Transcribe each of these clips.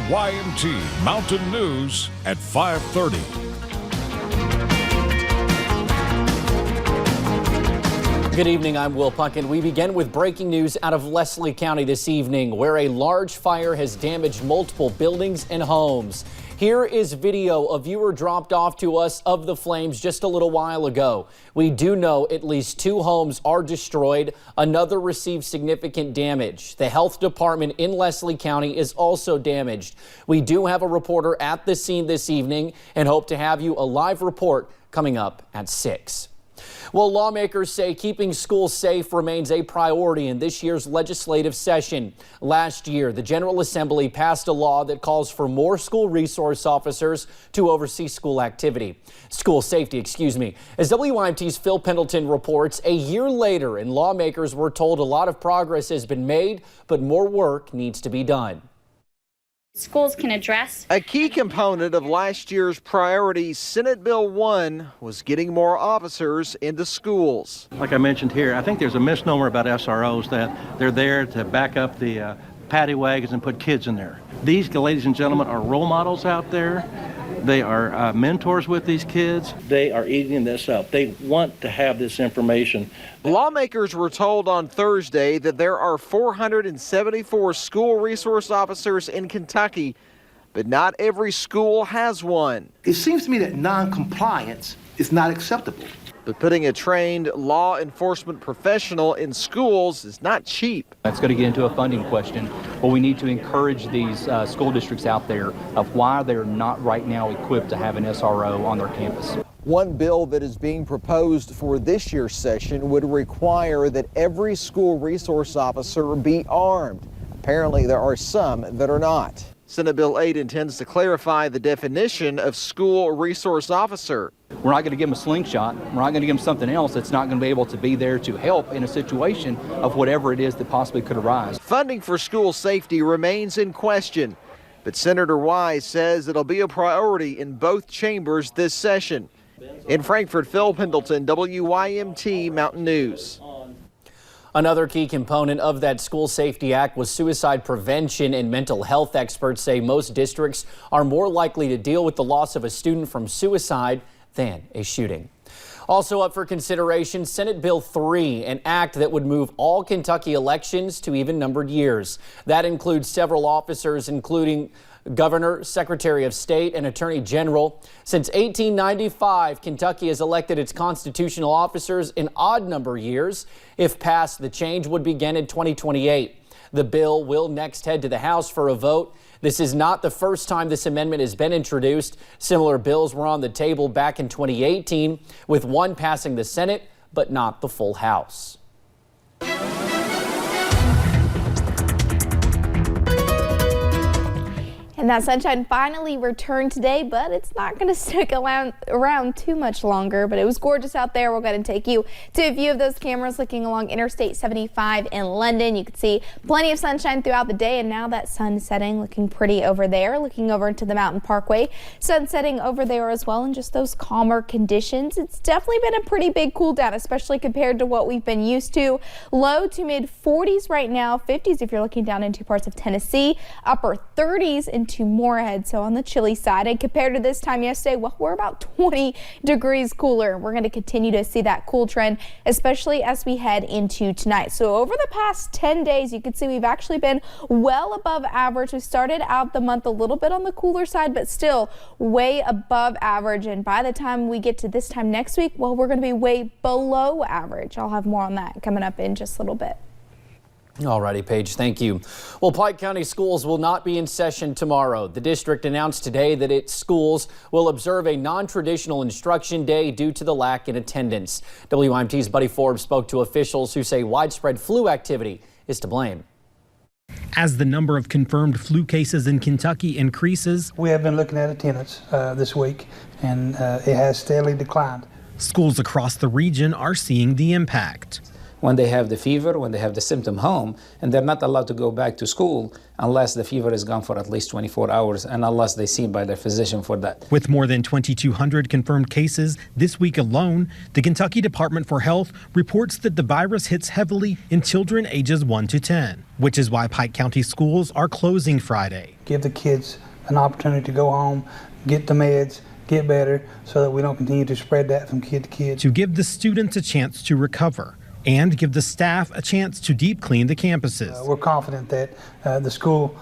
WYMT Mountain News at 5:30. Good evening, I'm Will Puckett. We begin with breaking news out of Leslie County this evening, where a large fire has damaged multiple buildings and homes. Here is video a viewer dropped off to us of the flames just a little while ago. We do know at least 2 homes are destroyed. Another received significant damage. The health department in Leslie County is also damaged. We do have a reporter at the scene this evening and hope to have you a live report coming up at 6. Well, lawmakers say keeping schools safe remains a priority in this year's legislative session. Last year, the General Assembly passed a law that calls for more school resource officers to oversee school safety. As WYMT's Phil Pendleton reports, a year later, and lawmakers were told a lot of progress has been made, but more work needs to be done. Schools can address. A key component of last year's priorities, Senate Bill 1, was getting more officers into schools. Like I mentioned here, I think there's a misnomer about SROs that they're there to back up the paddy wagons and put kids in there. These, ladies and gentlemen, are role models out there. They are mentors with these kids. They are eating this up. They want to have this information. Lawmakers were told on Thursday that there are 474 school resource officers in Kentucky, but not every school has one. It seems to me that non-compliance is not acceptable. But putting a trained law enforcement professional in schools is not cheap. That's going to get into a funding question. Well, we need to encourage these school districts out there of why they're not right now equipped to have an SRO on their campus. One bill that is being proposed for this year's session would require that every school resource officer be armed. Apparently, there are some that are not. Senate Bill 8 intends to clarify the definition of school resource officer. We're not going to give them a slingshot. We're not going to give them something else that's not going to be able to be there to help in a situation of whatever it is that possibly could arise. Funding for school safety remains in question, but Senator Wise says it'll be a priority in both chambers this session. In Frankfort, Phil Pendleton, WYMT Mountain News. Another key component of that School Safety Act was suicide prevention, and mental health experts say most districts are more likely to deal with the loss of a student from suicide than a shooting. Also up for consideration, Senate Bill 3, an act that would move all Kentucky elections to even-numbered years. That includes several officers, including Governor, Secretary of State, and Attorney General. Since 1895, Kentucky has elected its constitutional officers in odd-number years. If passed, the change would begin in 2028. The bill will next head to the House for a vote. This is not the first time this amendment has been introduced. Similar bills were on the table back in 2018, with one passing the Senate, but not the full House. And that sunshine finally returned today, but it's not going to stick around too much longer. But it was gorgeous out there. We're going to take you to a view of those cameras looking along Interstate 75 in London. You can see plenty of sunshine throughout the day, and now that sun setting looking pretty over there. Looking over into the Mountain Parkway, sun setting over there as well, and just those calmer conditions. It's definitely been a pretty big cool down, especially compared to what we've been used to. Low to mid 40s right now, 50s if you're looking down into parts of Tennessee, upper 30s into Moorhead, so on the chilly side. And compared to this time yesterday, well, we're about 20 degrees cooler. We're going to continue to see that cool trend, especially as we head into tonight. So over the past 10 days, you can see we've actually been well above average. We started out the month a little bit on the cooler side, but still way above average. And by the time we get to this time next week, well, we're going to be way below average. I'll have more on that coming up in just a little bit. Alrighty, Paige, thank you. Well, Pike County schools will not be in session tomorrow. The district announced today that its schools will observe a non-traditional instruction day due to the lack in attendance. WYMT's Buddy Forbes spoke to officials who say widespread flu activity is to blame. As the number of confirmed flu cases in Kentucky increases, we have been looking at attendance this week, and it has steadily declined. Schools across the region are seeing the impact. when they have the fever, when they have the symptom home, and they're not allowed to go back to school unless the fever is gone for at least 24 hours and unless they're seen by their physician for that. With more than 2,200 confirmed cases this week alone, the Kentucky Department for Health reports that the virus hits heavily in children ages 1 to 10, which is why Pike County schools are closing Friday. Give the kids an opportunity to go home, get the meds, get better, so that we don't continue to spread that from kid to kid. To give the students a chance to recover and give the staff a chance to deep clean the campuses. We're confident that the school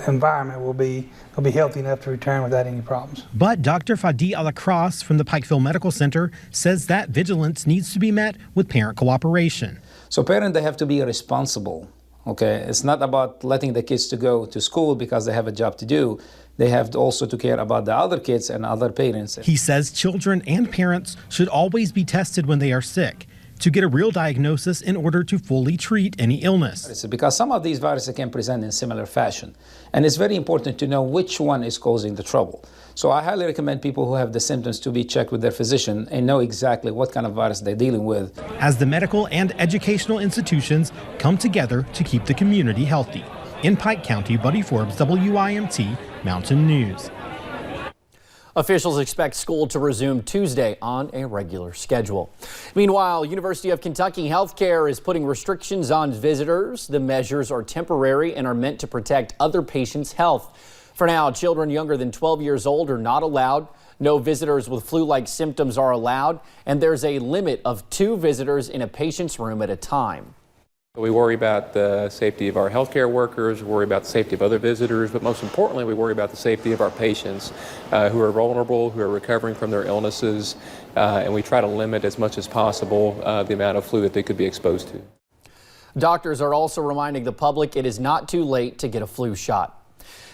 environment will be healthy enough to return without any problems. But Dr. Fadi Alacross from the Pikeville Medical Center says that vigilance needs to be met with parent cooperation. So parents, they have to be responsible. Okay, it's not about letting the kids to go to school because they have a job to do. They have to also to care about the other kids and other parents. He says children and parents should always be tested when they are sick to get a real diagnosis in order to fully treat any illness. Because some of these viruses can present in similar fashion. And it's very important to know which one is causing the trouble. So I highly recommend people who have the symptoms to be checked with their physician and know exactly what kind of virus they're dealing with. As the medical and educational institutions come together to keep the community healthy. In Pike County, Buddy Forbes, WIMT Mountain News. Officials expect school to resume Tuesday on a regular schedule. Meanwhile, University of Kentucky Healthcare is putting restrictions on visitors. The measures are temporary and are meant to protect other patients' health. For now, children younger than 12 years old are not allowed. No visitors with flu-like symptoms are allowed, and there's a limit of 2 visitors in a patient's room at a time. We worry about the safety of our healthcare workers, we worry about the safety of other visitors, but most importantly, we worry about the safety of our patients who are vulnerable, who are recovering from their illnesses, and we try to limit as much as possible the amount of flu that they could be exposed to. Doctors are also reminding the public it is not too late to get a flu shot.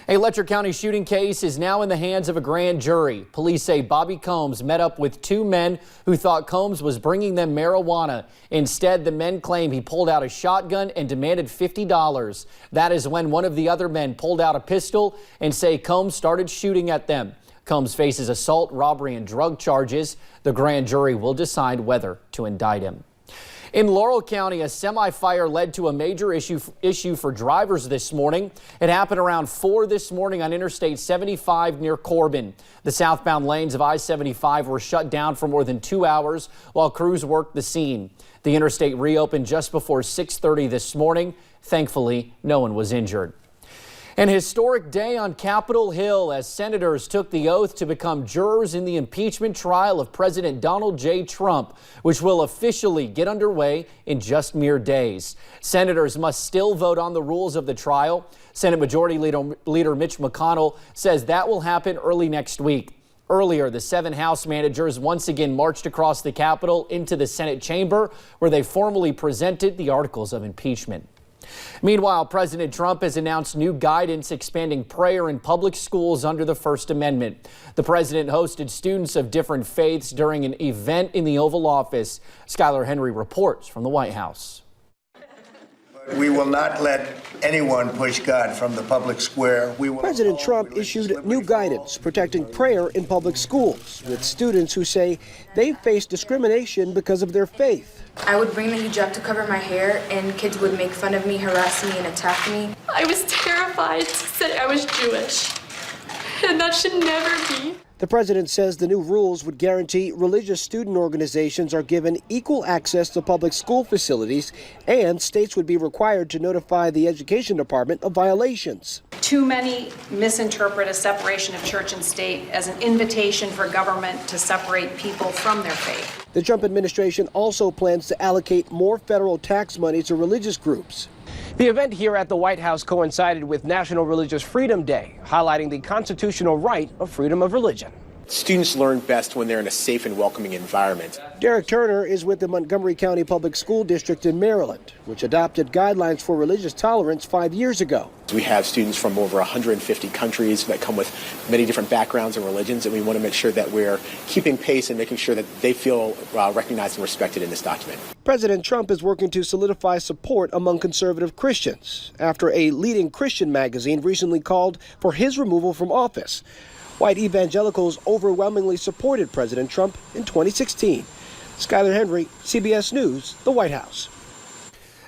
A Letcher County shooting case is now in the hands of a grand jury. Police say Bobby Combs met up with 2 men who thought Combs was bringing them marijuana. Instead, the men claim he pulled out a shotgun and demanded $50. That is when one of the other men pulled out a pistol and say Combs started shooting at them. Combs faces assault, robbery, and drug charges. The grand jury will decide whether to indict him. In Laurel County, a semi-fire led to a major issue for drivers this morning. It happened around 4 this morning on Interstate 75 near Corbin. The southbound lanes of I-75 were shut down for more than 2 hours while crews worked the scene. The interstate reopened just before 6:30 this morning. Thankfully, no one was injured. An historic day on Capitol Hill as senators took the oath to become jurors in the impeachment trial of President Donald J. Trump, which will officially get underway in just mere days. Senators must still vote on the rules of the trial. Senate Majority Leader Mitch McConnell says that will happen early next week. Earlier, the 7 House managers once again marched across the Capitol into the Senate chamber, where they formally presented the articles of impeachment. Meanwhile, President Trump has announced new guidance expanding prayer in public schools under the First Amendment. The president hosted students of different faiths during an event in the Oval Office. Skylar Henry reports from the White House. We will not let anyone push God from the public square. President Trump issued new guidance protecting prayer in public schools with students who say they face discrimination because of their faith. I would bring the hijab to cover my hair, and kids would make fun of me, harass me, and attack me. I was terrified to say I was Jewish, and that should never be. The president says the new rules would guarantee religious student organizations are given equal access to public school facilities, and states would be required to notify the education department of violations. Too many misinterpret a separation of church and state as an invitation for government to separate people from their faith. The Trump administration also plans to allocate more federal tax money to religious groups. The event here at the White House coincided with National Religious Freedom Day, highlighting the constitutional right of freedom of religion. Students learn best when they're in a safe and welcoming environment. Derek Turner is with the Montgomery County Public School District in Maryland, which adopted guidelines for religious tolerance 5 years ago. We have students from over 150 countries that come with many different backgrounds and religions, and we want to make sure that we're keeping pace and making sure that they feel recognized and respected in this document. President Trump is working to solidify support among conservative Christians after a leading Christian magazine recently called for his removal from office. White evangelicals overwhelmingly supported President Trump in 2016. Skylar Henry, CBS News, the White House.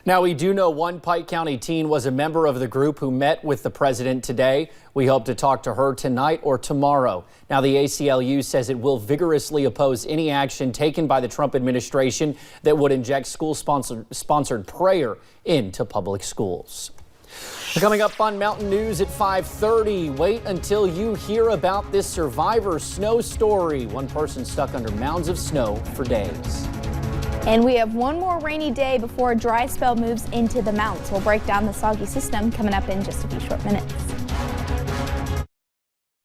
Now, we do know one Pike County teen was a member of the group who met with the president today. We hope to talk to her tonight or tomorrow. Now, the ACLU says it will vigorously oppose any action taken by the Trump administration that would inject school-sponsored prayer into public schools. Coming up on Mountain News at 5:30, wait until you hear about this survivor snow story. One person stuck under mounds of snow for days. And we have one more rainy day before a dry spell moves into the mountains. We'll break down the soggy system coming up in just a few short minutes.